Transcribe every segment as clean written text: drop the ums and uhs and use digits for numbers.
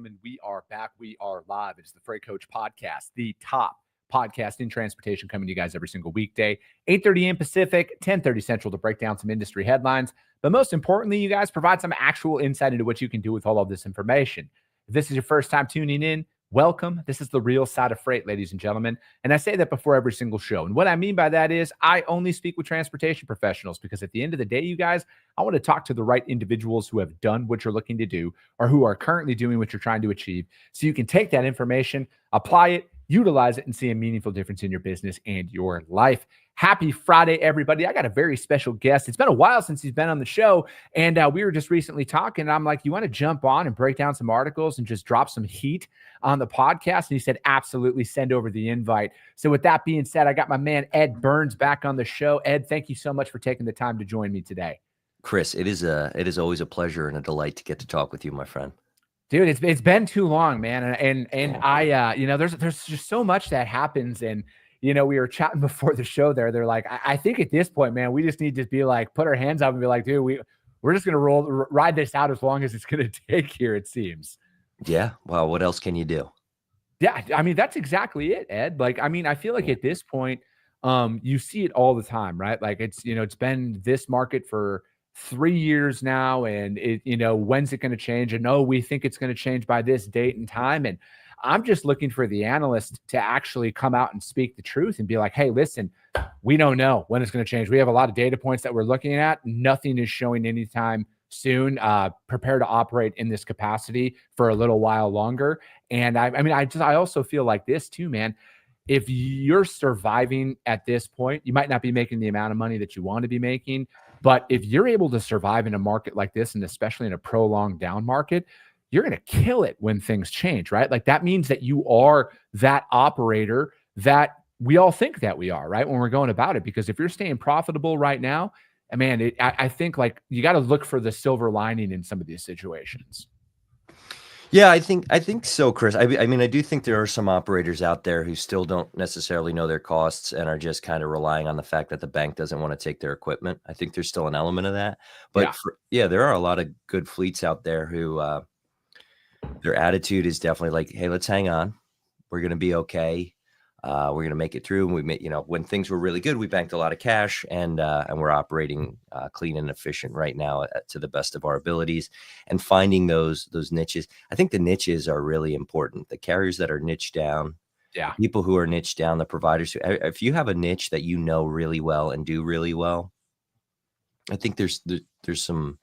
gentlemen, we are back. We are live. It's the Freight Coach Podcast, the top podcast in transportation, coming to you guys every single weekday, 8:30 a.m. Pacific, 10:30 Central, to break down some industry headlines. But most importantly, you guys provide some actual insight into what you can do with all of this information. If this is your first time tuning in, welcome. This is the real side of freight, ladies and gentlemen. And I say that before every single show. And what I mean by that is I only speak with transportation professionals, because at the end of the day, you guys, I want to talk to the right individuals who have done what you're looking to do or who are currently doing what you're trying to achieve, so you can take that information, apply it, utilize it, and see a meaningful difference in your business and your life. Happy Friday, everybody. I got a very special guest. It's been a while since he's been on the show, and we were just recently talking, and I'm like, you want to jump on and break down some articles and just drop some heat on the podcast? And he said, absolutely, send over the invite. So with that being said, I got my man Ed Burns back on the show. Ed, thank you so much for taking the time to join me today. Chris, it is always a pleasure and a delight to get to talk with you, my friend. Dude, it's been too long, man. And I, there's just so much that happens. And, we were chatting before the show there. They're like, I think at this point, man, we just need to be like, put our hands up and be like, dude, we're just going to ride this out as long as it's going to take here, it seems. Yeah. Well, what else can you do? Yeah. I mean, that's exactly it, Ed. Like, I mean, I feel like at this point, you see it all the time, right? Like it's been this market for 3 years now, and when's it going to change? And we think it's going to change by this date and time. And I'm just looking for the analyst to actually come out and speak the truth and be like, hey, listen, we don't know when it's going to change. We have a lot of data points that we're looking at. Nothing is showing anytime soon. Prepare to operate in this capacity for a little while longer. And I also feel like this too, man. If you're surviving at this point, you might not be making the amount of money that you want to be making. But if you're able to survive in a market like this, and especially in a prolonged down market, you're going to kill it when things change, right? Like that means that you are that operator that we all think that we are, right? When we're going about it, because if you're staying profitable right now, man, I think like you got to look for the silver lining in some of these situations. Yeah, I think so, Chris. I mean, I do think there are some operators out there who still don't necessarily know their costs and are just kind of relying on the fact that the bank doesn't want to take their equipment. I think there's still an element of that. But there are a lot of good fleets out there who their attitude is definitely like, hey, let's hang on. We're going to be okay. We're going to make it through. And we made, when things were really good, we banked a lot of cash, and we're operating clean and efficient right now to the best of our abilities, and finding those niches. I think the niches are really important. The carriers that are niche down, people who are niche down, the providers if you have a niche that you know really well and do really well, I think there's some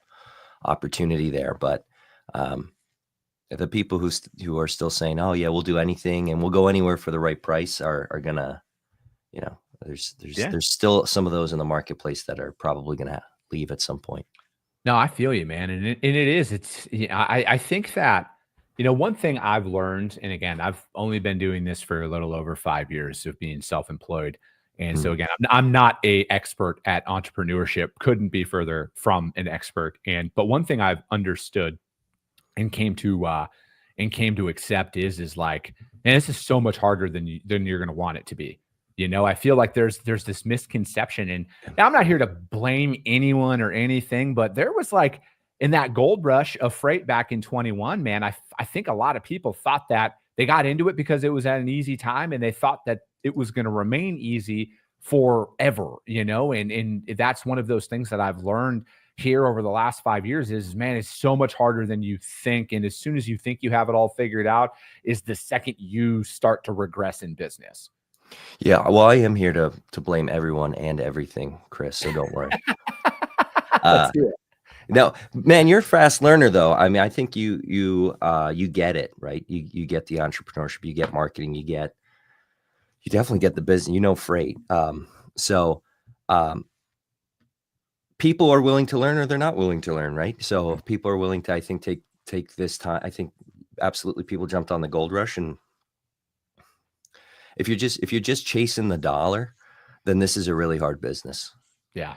opportunity there. But the people who are still saying, oh yeah, we'll do anything and we'll go anywhere for the right price are gonna, there's still some of those in the marketplace that are probably gonna leave at some point. No, I feel you, man. And I think that, one thing I've learned, and again, I've only been doing this for a little over 5 years of being self-employed. And so again, I'm not an expert at entrepreneurship, couldn't be further from an expert. But one thing I've understood and came to accept is like, man, this is so much harder than you're going to want it to be. I feel like there's this misconception, and I'm not here to blame anyone or anything, but there was like in that gold rush of freight back in 21, man, I think a lot of people thought that they got into it because it was at an easy time, and they thought that it was going to remain easy forever, and that's one of those things that I've learned here over the last 5 years is, man, it's so much harder than you think. And as soon as you think you have it all figured out is the second you start to regress in business. Yeah. Well, I am here to blame everyone and everything, Chris. So don't worry. Let's do it. No, man, you're a fast learner though. I mean, I think you get it, right? You get the entrepreneurship, you get marketing, you definitely get the business, freight. People are willing to learn or they're not willing to learn, right? So if people are willing to, I think, take this time, I think absolutely people jumped on the gold rush. And if you're just chasing the dollar, then this is a really hard business. Yeah.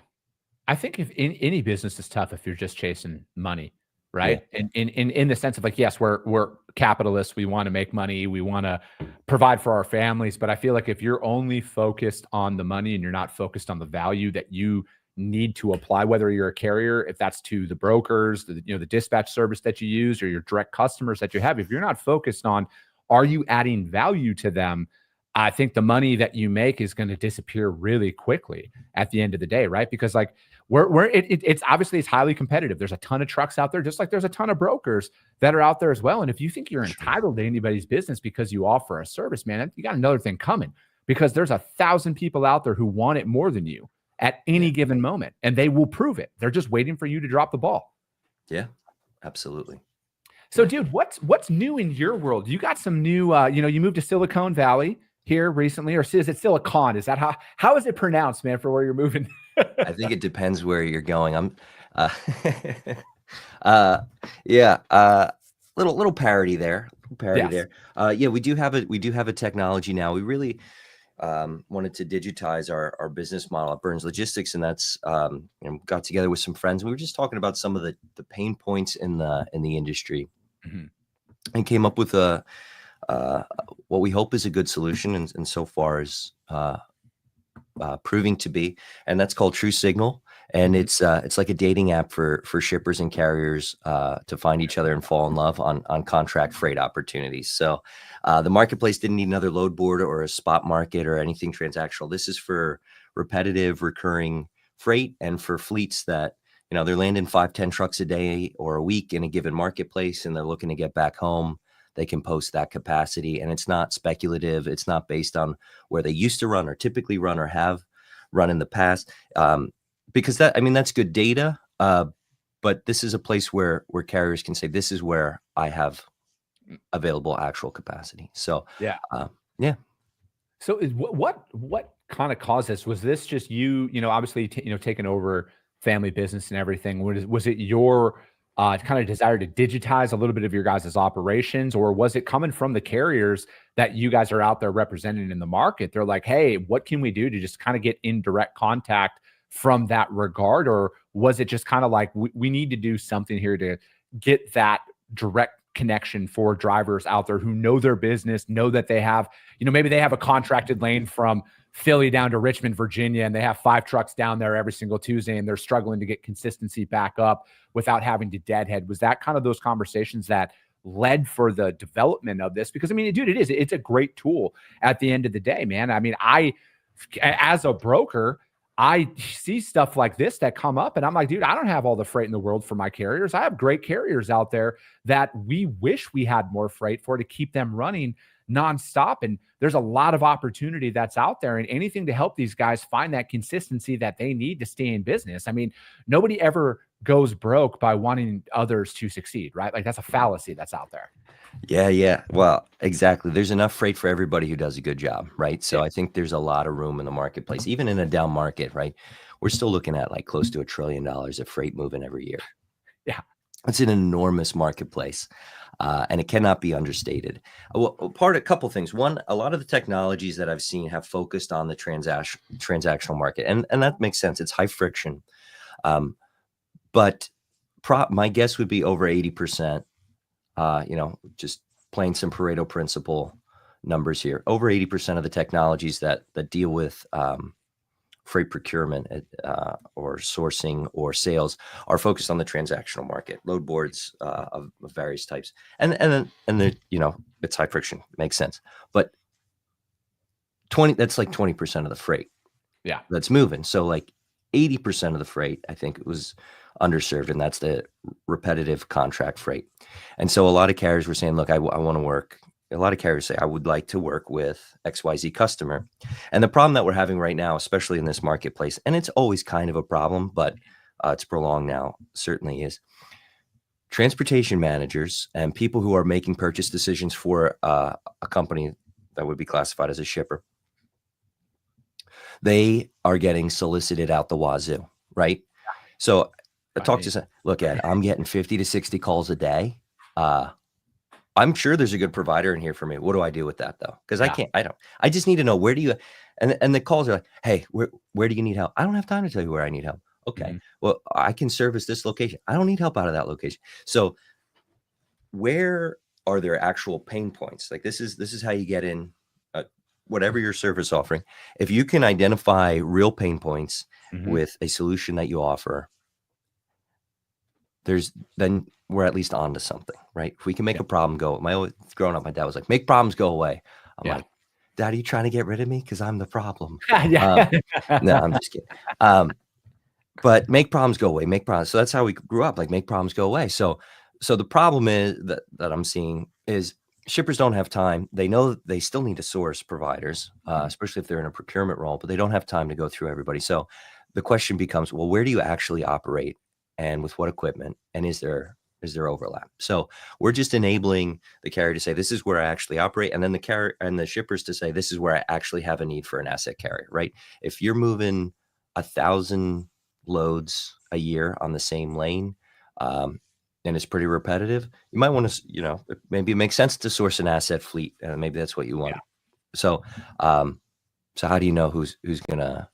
I think if any business is tough if you're just chasing money, right? Yeah. And in the sense of like, yes, we're capitalists. We want to make money. We want to provide for our families. But I feel like if you're only focused on the money and you're not focused on the value that you need to apply, whether you're a carrier, if that's to the brokers, the dispatch service that you use, or your direct customers that you have. If you're not focused on, are you adding value to them? I think the money that you make is going to disappear really quickly at the end of the day, right? Because like it's obviously it's highly competitive. There's a ton of trucks out there, just like there's a ton of brokers that are out there as well. And if you think you're entitled to anybody's business because you offer a service, man, you got another thing coming, because there's 1,000 people out there who want it more than you at any given moment, and they will prove it. They're just waiting for you to drop the ball. Yeah, absolutely. So, dude, what's new in your world? You got some new, you moved to Silicon Valley here recently, or is it Silicon? Is that how is it pronounced, man, for where you're moving? I think it depends where you're going. I'm, yeah, little parody there. There. Yeah, we do have a technology now. We really wanted to digitize our business model at Burns Logistics, and that's got together with some friends. And we were just talking about some of the pain points in the industry, and came up with what we hope is a good solution, and so far is proving to be, and that's called True Signal. And it's like a dating app for shippers and carriers to find each other and fall in love on contract freight opportunities. So the marketplace didn't need another load board or a spot market or anything transactional. This is for repetitive, recurring freight, and for fleets that they're landing 5-10 trucks a day or a week in a given marketplace, and they're looking to get back home. They can post that capacity, and it's not speculative. It's not based on where they used to run or typically run or have run in the past. Because that's good data. But this is a place where carriers can say, this is where I have available actual capacity. So, yeah. So what kind of caused this? Was this just you, obviously, taking over family business and everything? Was it your kind of desire to digitize a little bit of your guys' operations, or was it coming from the carriers that you guys are out there representing in the market? They're like, hey, what can we do to just kind of get in direct contact from that regard? Or was it just kind of like, we need to do something here to get that direct connection for drivers out there who know their business, know that they have, maybe they have a contracted lane from Philly down to Richmond, Virginia, and they have 5 trucks down there every single Tuesday, and they're struggling to get consistency back up without having to deadhead? Was that kind of those conversations that led for the development of this? Because dude, it's a great tool at the end of the day, man. As a broker, I see stuff like this that come up, and I'm like, dude, I don't have all the freight in the world for my carriers. I have great carriers out there that we wish we had more freight for, to keep them running nonstop. And there's a lot of opportunity that's out there, and anything to help these guys find that consistency that they need to stay in business. Nobody ever goes broke by wanting others to succeed, right? Like, that's a fallacy that's out there. Yeah. Well, exactly. There's enough freight for everybody who does a good job, right? So I think there's a lot of room in the marketplace, even in a down market, right? We're still looking at like close to $1 trillion of freight moving every year. Yeah. It's an enormous marketplace, and it cannot be understated. A couple things. One, a lot of the technologies that I've seen have focused on the transactional market, and that makes sense. It's high friction, but my guess would be over 80%. Just playing some Pareto principle numbers here. Over 80% of the technologies that deal with freight procurement or sourcing or sales are focused on the transactional market, load boards of various types, and then it's high friction. Makes sense, but that's like 20% of the freight. Yeah, that's moving. So like 80% of the freight, I think, it was underserved, and that's the repetitive contract freight. And so a lot of carriers were saying, look, I want to work. A lot of carriers say, I would like to work with XYZ customer. And the problem that we're having right now, especially in this marketplace, and it's always kind of a problem, but it's prolonged now, certainly is, transportation managers and people who are making purchase decisions for a company that would be classified as a shipper, they are getting solicited out the wazoo, right? So I talk to, look, Ed, I'm getting 50 to 60 calls a day. I'm sure there's a good provider in here for me. What do I do with that though? Because I just need to know, where do you, and the calls are like, hey, where do you need help? I don't have time to tell you where I need help. Okay. Well, I can service this location. I don't need help out of that location. So where are there actual pain points? Like this is how you get in whatever your service offering, if you can identify real pain points Mhm. with a solution that you offer, then we're at least onto something, right? If we can make Yeah. a problem go, growing up, my dad was like, make problems go away. I'm Yeah. like, Dad, are you trying to get rid of me? Because I'm the problem. Yeah. No, I'm just kidding. But make problems go away, make problems. So that's how we grew up, like make problems go away. So the problem is that I'm seeing is shippers don't have time. They know that they still need to source providers, Mhm. especially if they're in a procurement role, but they don't have time to go through everybody. So the question becomes, well, where do you actually operate and with what equipment? And is there overlap? So we're just enabling the carrier to say, this is where I actually operate. And then the carrier and the shippers to say, this is where I actually have a need for an asset carrier, right? If you're moving 1,000 loads a year on the same lane, and it's pretty repetitive, you might want to, maybe it makes sense to source an asset fleet, and maybe that's what you want. Yeah. So, so how do you know who's gonna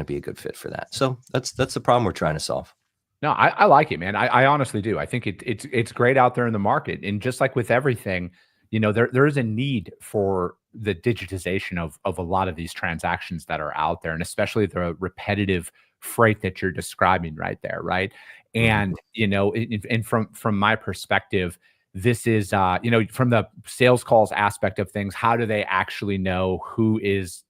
be a good fit for that? So that's the problem we're trying to solve. No, I like it, man. I honestly do. I think it's great out there in the market, and just like with everything, there is a need for the digitization of a lot of these transactions that are out there, and especially the repetitive freight that you're describing right there, right? Mhm. And and from my perspective, this is from the sales calls aspect of things. How do they actually know who is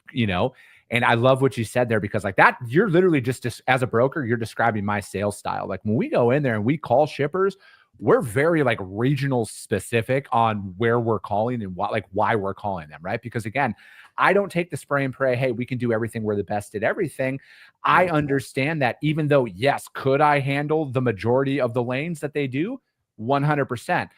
and I love what you said there because like that, you're literally just as a broker, you're describing my sales style. Like when we go in there and we call shippers, we're very like regional specific on where we're calling and why we're calling them, right? Because again, I don't take the spray and pray, hey, we can do everything, we're the best at everything. I Right. understand that even though, yes, could I handle the majority of the lanes that they do? 100%.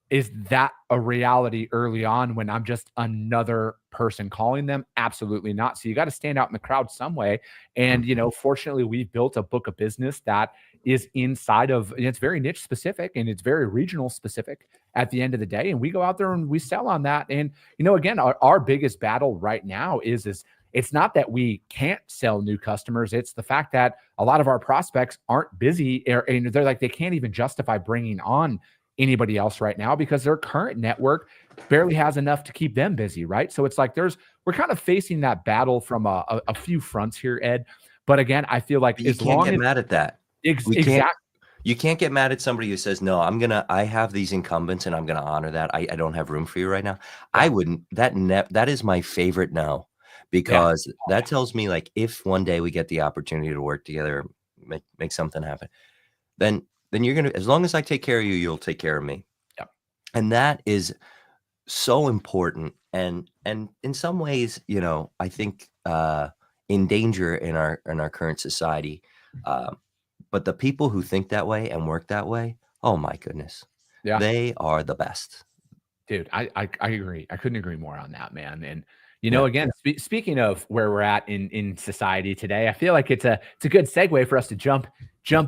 Is that a reality early on when I'm just another person calling them? Absolutely not. So you got to stand out in the crowd some way. And, Mhm. fortunately, we've built a book of business that is inside of, and it's very niche specific and it's very regional specific at the end of the day. And we go out there and we sell on that. And, again, our biggest battle right now is it's not that we can't sell new customers. It's the fact that a lot of our prospects aren't busy and they're like, they can't even justify bringing on anybody else right now because their current network barely has enough to keep them busy, right? So it's like we're kind of facing that battle from a few fronts here, Ed. But again, I feel like But you as can't long get as mad at that. We can't. exact, You can't get mad at somebody who says, "No, I have these incumbents and I'm gonna honor that. I don't have room for you right now." I yeah, wouldn't. That is my favorite no, yeah, because oh, that yeah, tells me like if one day we get the opportunity to work together, make something happen, then you're gonna as long as I take care of you, you'll take care of me. yeah, And that is so important and in some ways, I think in danger in our current society. Um, but the people who think that way and work that way, oh my goodness, yeah. they are the best. Dude, I agree. I couldn't agree more on that, man. And Yeah. again, speaking of where we're at in society today, I feel like it's a good segue for us to jump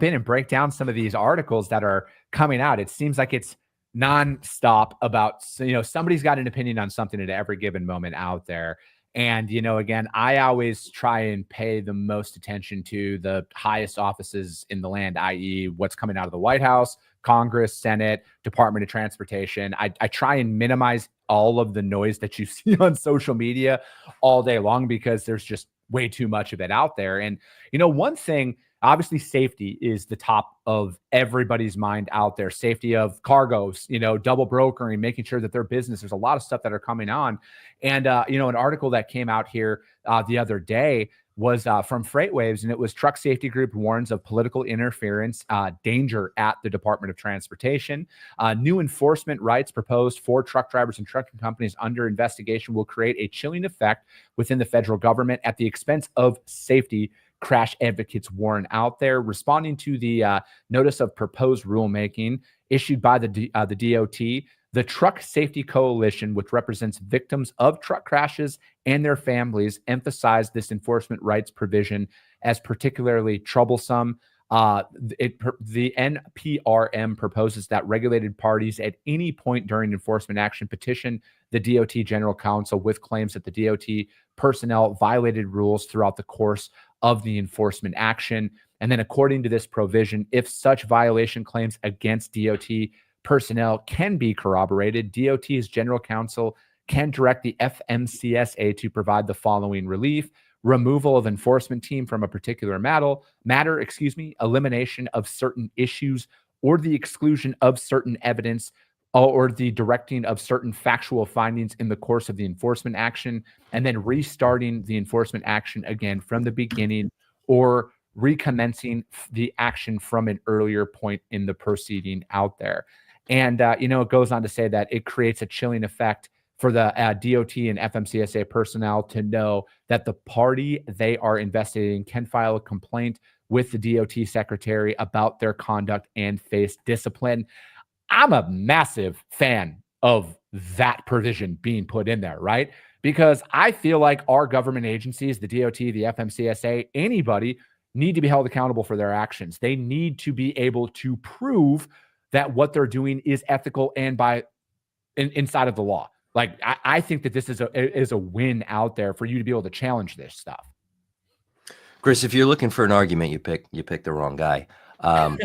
in and break down some of these articles that are coming out. It seems like it's nonstop about somebody's got an opinion on something at every given moment out there. And again, I always try and pay the most attention to the highest offices in the land, i.e., what's coming out of the White House, Congress, Senate, Department of Transportation. I try and minimize all of the noise that you see on social media all day long because there's just way too much of it out there. And, one thing, obviously, safety is the top of everybody's mind out there. Safety of cargoes, double brokering, making sure that their business, there's a lot of stuff that are coming on. And, an article that came out here the other day was from FreightWaves, and it was Truck Safety Group warns of political interference danger at the Department of Transportation. New enforcement rights proposed for truck drivers and trucking companies under investigation will create a chilling effect within the federal government at the expense of safety. Crash advocates warn out there, responding to the notice of proposed rulemaking issued by the DOT. The Truck Safety Coalition, which represents victims of truck crashes and their families, emphasized this enforcement rights provision as particularly troublesome. The NPRM proposes that regulated parties at any point during enforcement action petition the DOT General Counsel with claims that the DOT personnel violated rules throughout the course of the enforcement action. And then, according to this provision, if such violation claims against DOT personnel can be corroborated, DOT's general counsel can direct the FMCSA to provide the following relief: removal of enforcement team from a particular matter, elimination of certain issues, or the exclusion of certain evidence, or the directing of certain factual findings in the course of the enforcement action, and then restarting the enforcement action again from the beginning, or recommencing the action from an earlier point in the proceeding out there. And, it goes on to say that it creates a chilling effect for the DOT and FMCSA personnel to know that the party they are investigating can file a complaint with the DOT secretary about their conduct and face discipline. I'm a massive fan of that provision being put in there, right? Because I feel like our government agencies, the DOT, the FMCSA, anybody need to be held accountable for their actions. They need to be able to prove that what they're doing is ethical and inside of the law. Like, I think that this is a win out there for you to be able to challenge this stuff. Chris, if you're looking for an argument, you pick the wrong guy. Our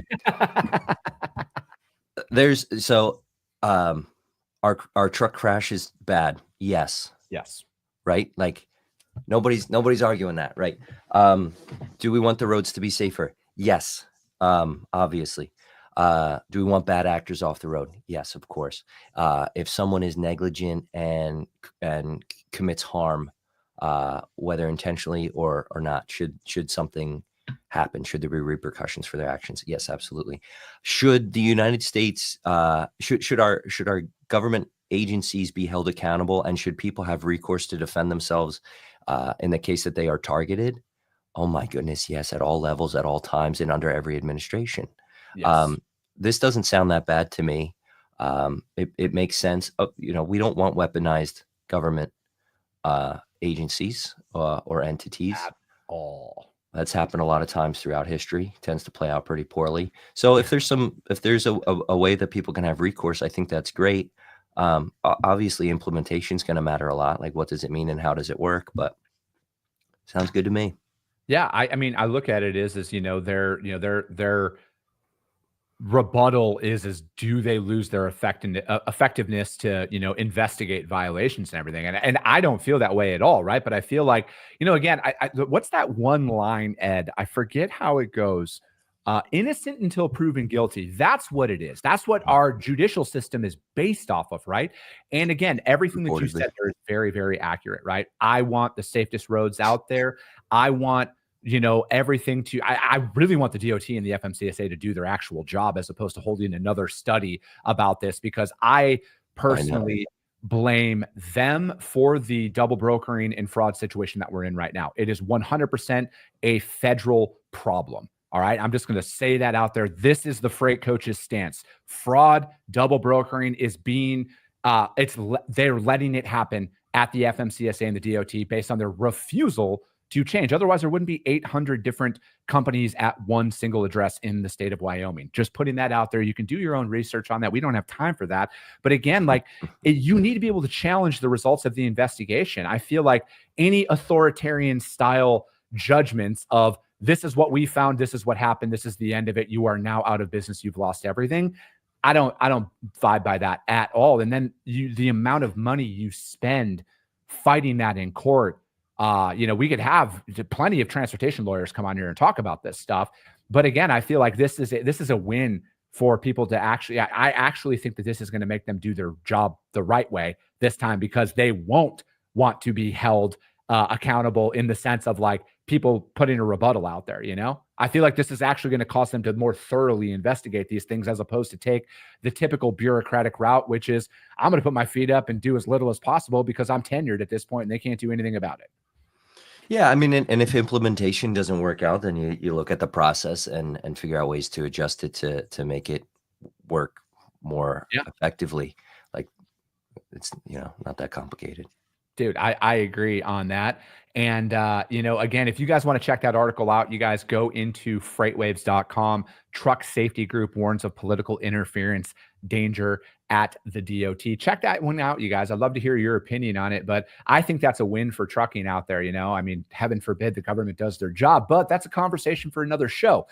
truck crash is bad. Yes. Yes. Right. Like nobody's arguing that. Right. Do we want the roads to be safer? Yes. Obviously. Do we want bad actors off the road? Yes, of course. If someone is negligent and commits harm, whether intentionally or not, should something happen? Should there be repercussions for their actions? Yes, absolutely. Should the United States, should our government agencies be held accountable, and should people have recourse to defend themselves in the case that they are targeted? Oh my goodness, yes, at all levels, at all times, and under every administration. Yes. This doesn't sound that bad to me. It makes sense. We don't want weaponized government agencies or entities At all. That's happened a lot of times throughout history. Tends to play out pretty poorly. So if there's a way that people can have recourse, I think that's great. Obviously, implementation is going to matter a lot. Like, what does it mean and how does it work? But sounds good to me. Yeah, I mean, I look at it as their rebuttal is do they lose their effectiveness to investigate violations and everything, and I don't feel that way at all, right? But I feel like, again, what's that one line, Ed? I forget how it goes. Innocent until proven guilty. That's what it is. That's what our judicial system is based off of, right? And again, everything that you said there is very, very accurate, right? I want the safest roads out there. I want everything I really want the DOT and the FMCSA to do their actual job, as opposed to holding another study about this, because I personally blame them for the double brokering and fraud situation that we're in right now. It is 100% a federal problem. All right. I'm just going to say that out there. This is the freight coach's stance. Fraud, double brokering is being, they're letting it happen at the FMCSA and the DOT based on their refusal to change. Otherwise, there wouldn't be 800 different companies at one single address in the state of Wyoming. Just putting that out there. You can do your own research on that. We don't have time for that. But again, you need to be able to challenge the results of the investigation. I feel like any authoritarian style judgments of, this is what we found, this is what happened, this is the end of it, you are now out of business, you've lost everything. I don't vibe by that at all. And then the amount of money you spend fighting that in court, we could have plenty of transportation lawyers come on here and talk about this stuff. But again, I feel like this is a win for people to actually, I actually think that this is going to make them do their job the right way this time, because they won't want to be held accountable in the sense of people putting a rebuttal out there. I feel like this is actually going to cause them to more thoroughly investigate these things, as opposed to take the typical bureaucratic route, which is, I'm going to put my feet up and do as little as possible because I'm tenured at this point and they can't do anything about it. Yeah, I mean, and if implementation doesn't work out, then you look at the process and figure out ways to adjust it to make it work more effectively. Like, it's not that complicated. Dude, I agree on that. And, again, if you guys want to check that article out, you guys go into freightwaves.com. Truck Safety Group warns of political interference danger at the DOT. Check that one out, you guys. I'd love to hear your opinion on it, but I think that's a win for trucking out there. I mean, heaven forbid the government does their job, but that's a conversation for another show.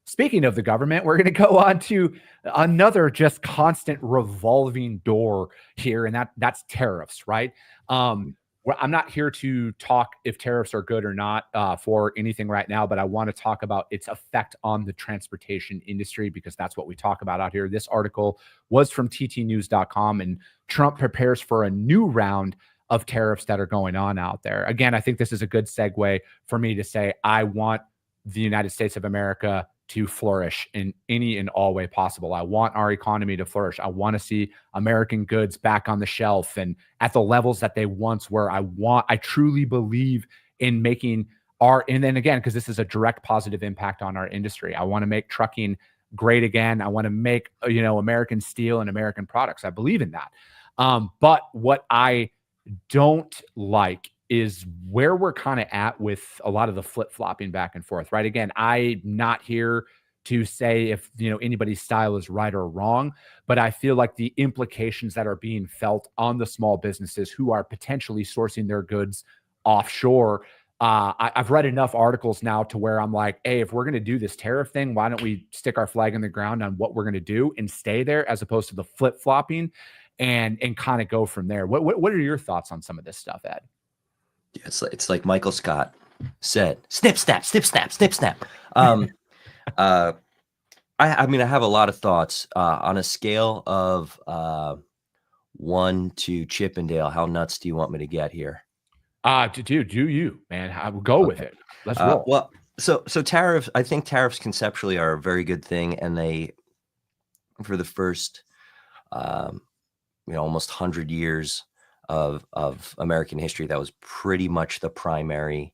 Speaking of the government, we're going to go on to another just constant revolving door here, and that's tariffs, right? Well, I'm not here to talk if tariffs are good or not for anything right now, but I want to talk about its effect on the transportation industry because that's what we talk about out here. This article was from ttnews.com, and Trump prepares for a new round of tariffs that are going on out there. Again, I think this is a good segue for me to say I want the United States of America to flourish in any and all way possible. I want our economy to flourish. I want to see American goods back on the shelf and at the levels that they once were. I truly believe in making and then again, because this is a direct positive impact on our industry. I want to make trucking great again. I want to make, American steel and American products. I believe in that. But what I don't like is where we're kind of at with a lot of the flip-flopping back and forth, right? Again, I'm not here to say if anybody's style is right or wrong, but I feel like the implications that are being felt on the small businesses who are potentially sourcing their goods offshore. I've read enough articles now to where I'm like, hey, if we're going to do this tariff thing, why don't we stick our flag in the ground on what we're going to do and stay there as opposed to the flip-flopping and kind of go from there. What are your thoughts on some of this stuff, Ed? Yeah, it's like Michael Scott said, snip, snap, snip, snap, snip, snap. I mean, I have a lot of thoughts on a scale of 1 to Chippendale. How nuts do you want me to get here? Dude, do you, man? I will go with it. Let's roll. Well, so tariffs, I think tariffs conceptually are a very good thing. And they, for the first, almost 100 years of American history, that was pretty much the primary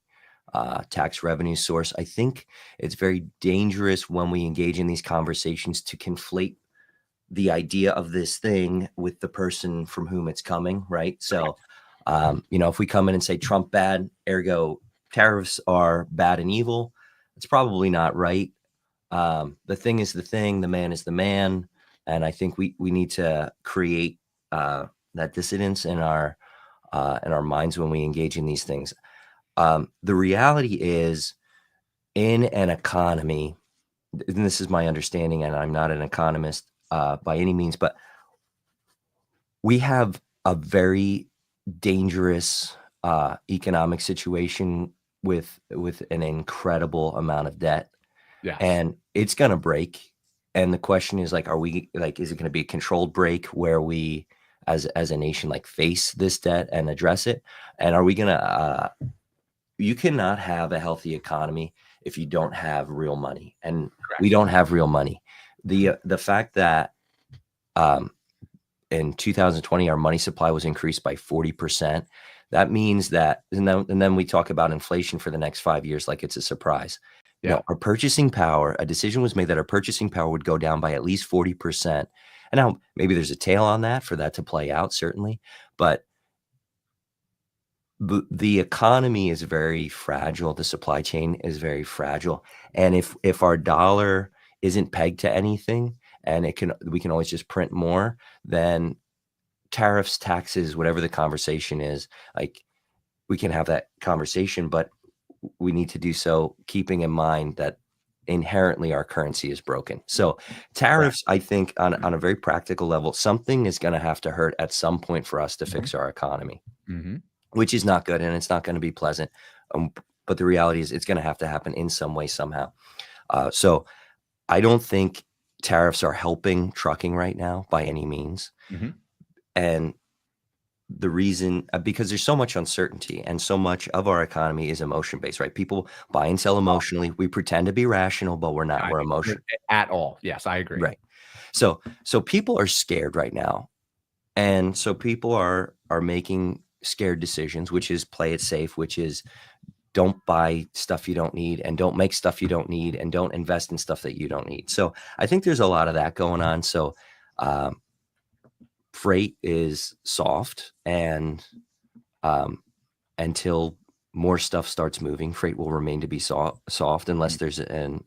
tax revenue source. I think it's very dangerous when we engage in these conversations to conflate the idea of this thing with the person from whom it's coming, right? So, if we come in and say Trump bad, ergo tariffs are bad and evil, it's probably not right. The thing is the thing, the man is the man. And I think we need to create that dissidence in our minds when we engage in these things. The reality is, in an economy, and this is my understanding, and I'm not an economist by any means, but we have a very dangerous economic situation with an incredible amount of debt. Yeah. And it's going to break. And the question is, like, is it going to be a controlled break where we as a nation face this debt and address it? And are we going to you cannot have a healthy economy if you don't have real money, and we don't have real money. The fact that in 2020 our money supply was increased by 40%, that means that, and then we talk about inflation for the next 5 years like it's a surprise. Yeah. Our purchasing power, a decision was made that our purchasing power would go down by at least 40%. And now maybe there's a tail on that for that to play out, certainly, but the economy is very fragile. The supply chain is very fragile. And if our dollar isn't pegged to anything and we can always just print more, then tariffs, taxes, whatever the conversation is, we can have that conversation, but we need to do so keeping in mind that inherently our currency is broken. So tariffs, I think on a very practical level, something is going to have to hurt at some point for us to fix our economy. Mm-hmm. Which is not good, and it's not going to be pleasant. But the reality is it's going to have to happen in some way, somehow. So I don't think tariffs are helping trucking right now by any means. Mm-hmm. And the reason, because there's so much uncertainty and so much of our economy is emotion-based, right? People buy and sell emotionally. We pretend to be rational, but we're not. We're emotional. At all. Yes, I agree. Right. So people are scared right now. And so people are making scared decisions, which is play it safe, which is don't buy stuff you don't need and don't make stuff you don't need and don't invest in stuff that you don't need. So I think there's a lot of that going on. So freight is soft, and until more stuff starts moving, freight will remain to be soft unless there's an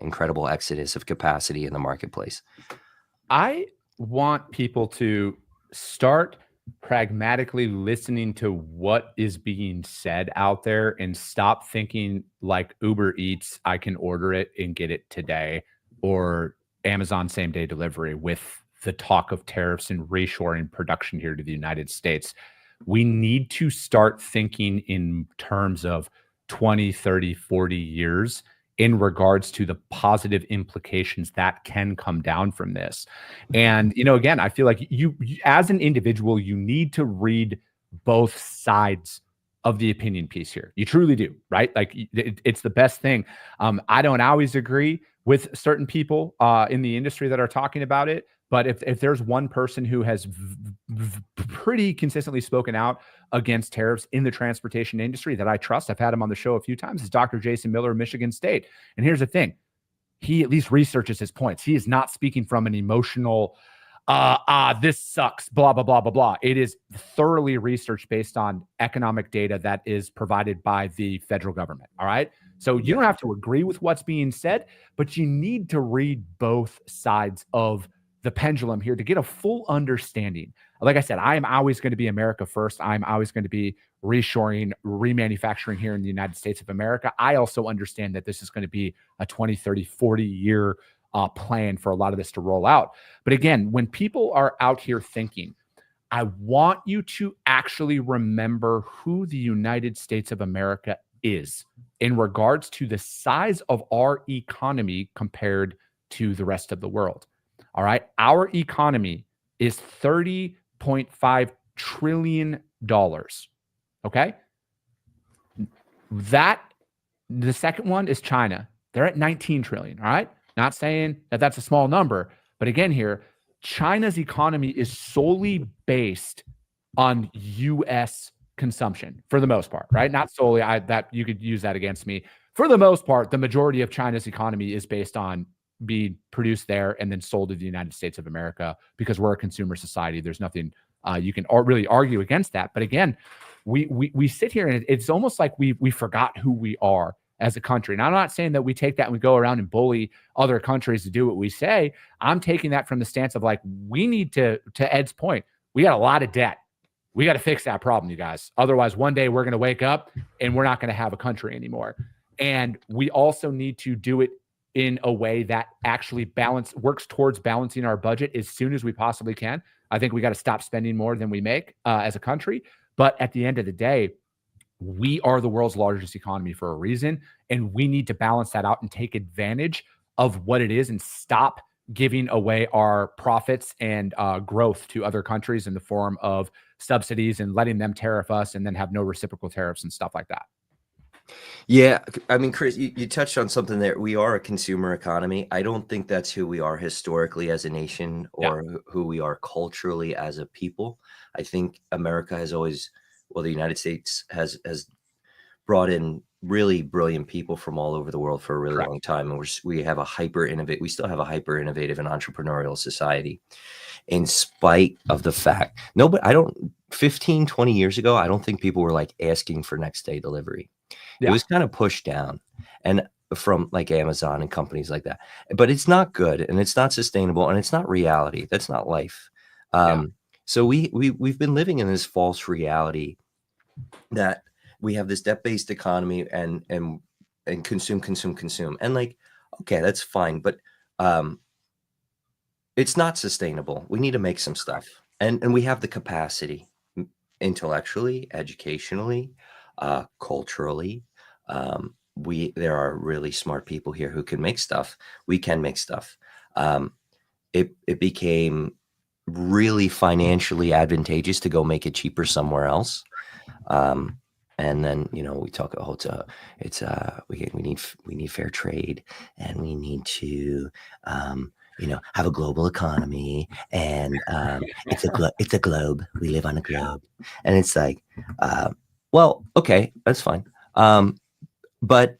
incredible exodus of capacity in the marketplace. I want people to start pragmatically listening to what is being said out there and stop thinking like Uber Eats, I can order it and get it today, or Amazon same day delivery with the talk of tariffs and reshoring production here to the United States. We need to start thinking in terms of 20, 30, 40 years in regards to the positive implications that can come down from this. And, again, I feel like as an individual, you need to read both sides of the opinion piece here. You truly do, right? Like it's the best thing. I don't always agree with certain people in the industry that are talking about it. But if there's one person who has pretty consistently spoken out against tariffs in the transportation industry that I trust, I've had him on the show a few times, is Dr. Jason Miller of Michigan State. And here's the thing. He at least researches his points. He is not speaking from an emotional, this sucks, blah, blah, blah, blah, blah. It is thoroughly researched based on economic data that is provided by the federal government. All right. So you don't have to agree with what's being said, but you need to read both sides of the pendulum here to get a full understanding. Like I said, I am always going to be America first. I'm always going to be reshoring, remanufacturing here in the United States of America. I also understand that this is going to be a 20, 30, 40-year plan for a lot of this to roll out. But again, when people are out here thinking, I want you to actually remember who the United States of America is in regards to the size of our economy compared to the rest of the world. All right. Our economy is $30.5 trillion. Okay. The second one is China. They're at 19 trillion. All right. Not saying that that's a small number, but again, here, China's economy is solely based on US consumption for the most part, right? Not solely. That you could use that against me. For the most part, the majority of China's economy is based on be produced there and then sold to the United States of America because we're a consumer society. There's nothing you can really argue against that. But again, we sit here and it's almost like we forgot who we are as a country. And I'm not saying that we take that and we go around and bully other countries to do what we say. I'm taking that from the stance of like, we need to Ed's point, we got a lot of debt. We got to fix that problem, you guys. Otherwise, one day we're going to wake up and we're not going to have a country anymore. And we also need to do it in a way that actually works towards balancing our budget as soon as we possibly can. I think we got to stop spending more than we make as a country. But at the end of the day, we are the world's largest economy for a reason, and we need to balance that out and take advantage of what it is and stop giving away our profits and growth to other countries in the form of subsidies and letting them tariff us and then have no reciprocal tariffs and stuff like that. Yeah, I mean, Chris, you touched on something there. We are a consumer economy. I don't think that's who we are historically as a nation or who we are culturally as a people. I think America has always, well, the United States has brought in really brilliant people from all over the world for a really long time. And we have we still have a hyper innovative and entrepreneurial society in spite of the fact, 15, 20 years ago, I don't think people were like asking for next day delivery. It was kind of pushed down and from like Amazon and companies like that, but it's not good and it's not sustainable and it's not reality. That's not life. So we've been living in this false reality that we have this debt-based economy and consume. And like, okay, that's fine. But it's not sustainable. We need to make some stuff and we have the capacity intellectually, educationally, culturally. There are really smart people here who can make stuff. We can make stuff. It became really financially advantageous to go make it cheaper somewhere else. And then, we talk, we need fair trade and we need to, have a global economy and, it's a globe. We live on a globe. And it's like, well, okay, that's fine. But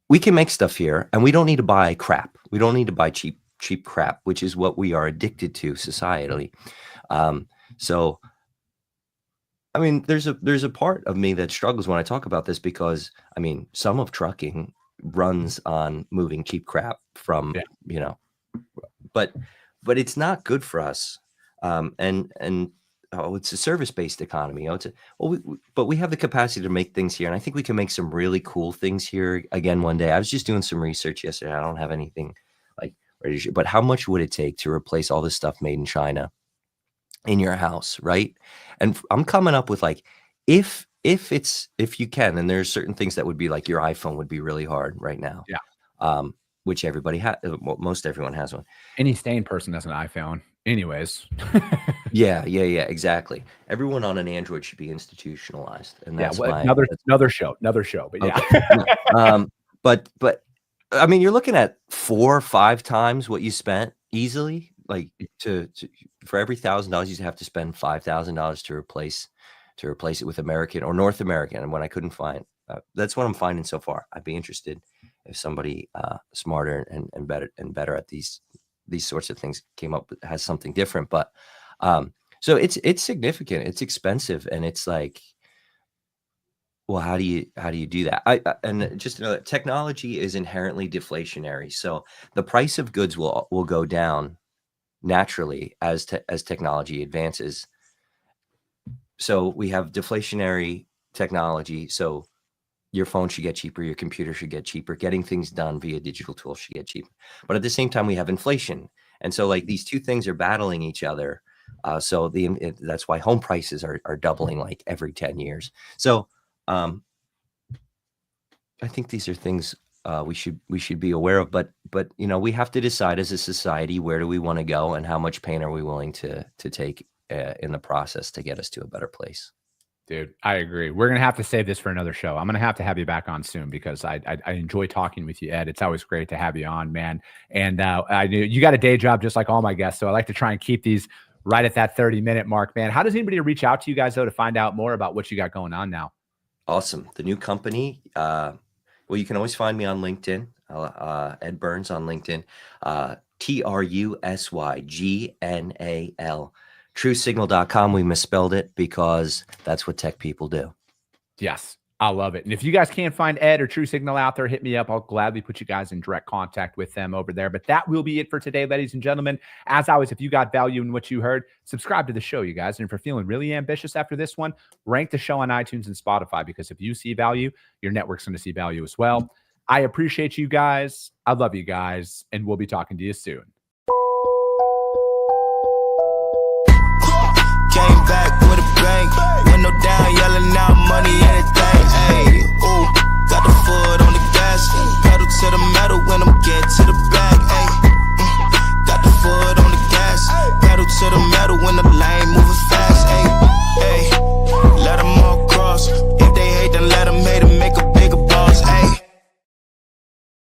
we can make stuff here and we don't need to buy crap. We don't need to buy cheap crap, which is what we are addicted to societally. So, I mean, there's a part of me that struggles when I talk about this because, I mean, some of trucking runs on moving cheap crap from, but it's not good for us. And oh, it's a service-based economy. Oh, but we have the capacity to make things here, and I think we can make some really cool things here again one day. I was just doing some research yesterday. I don't have anything like ready to, but how much would it take to replace all this stuff made in China in your house, right? And I'm coming up with like, if you can, and there's certain things that would be like your iPhone would be really hard right now. Yeah. Which everybody has, most everyone has one. Any sane person has an iPhone anyways. Yeah, exactly. Everyone on an Android should be institutionalized, and that's another show, but yeah. Okay. But I mean, you're looking at 4 or 5 times what you spent easily. Like for every $1,000, you have to spend $5,000 to replace it with American or North American. And when I couldn't find, that's what I'm finding so far. I'd be interested if somebody smarter and better at these sorts of things came up with, has something different. But so it's significant, it's expensive, and it's like, well, how do you do that? And just to know that technology is inherently deflationary. So the price of goods will go down naturally as technology advances. So we have deflationary technology. So your phone should get cheaper, your computer should get cheaper, getting things done via digital tools should get cheaper. But at the same time, we have inflation. And so like these two things are battling each other. So that's why home prices are doubling like every 10 years. So I think these are things we should be aware of, but we have to decide as a society, where do we want to go and how much pain are we willing to take in the process to get us to a better place. Dude, I agree. We're going to have to save this for another show. I'm going to have you back on soon because I enjoy talking with you, Ed. It's always great to have you on, man. And I knew you got a day job just like all my guests, so I like to try and keep these right at that 30-minute mark, man. How does anybody reach out to you guys, though, to find out more about what you got going on now? Awesome. The new company, well, you can always find me on LinkedIn, Ed Burns on LinkedIn, TRUSYGNAL. TrueSignal.com. We misspelled it because that's what tech people do. Yes, I love it. And if you guys can't find Ed or True Signal out there, hit me up. I'll gladly put you guys in direct contact with them over there. But that will be it for today, ladies and gentlemen. As always, if you got value in what you heard, subscribe to the show, you guys. And if you're feeling really ambitious after this one, rank the show on iTunes and Spotify, because if you see value, your network's going to see value as well. I appreciate you guys. I love you guys. And we'll be talking to you soon. Came back with a bang, window down, yelling out money.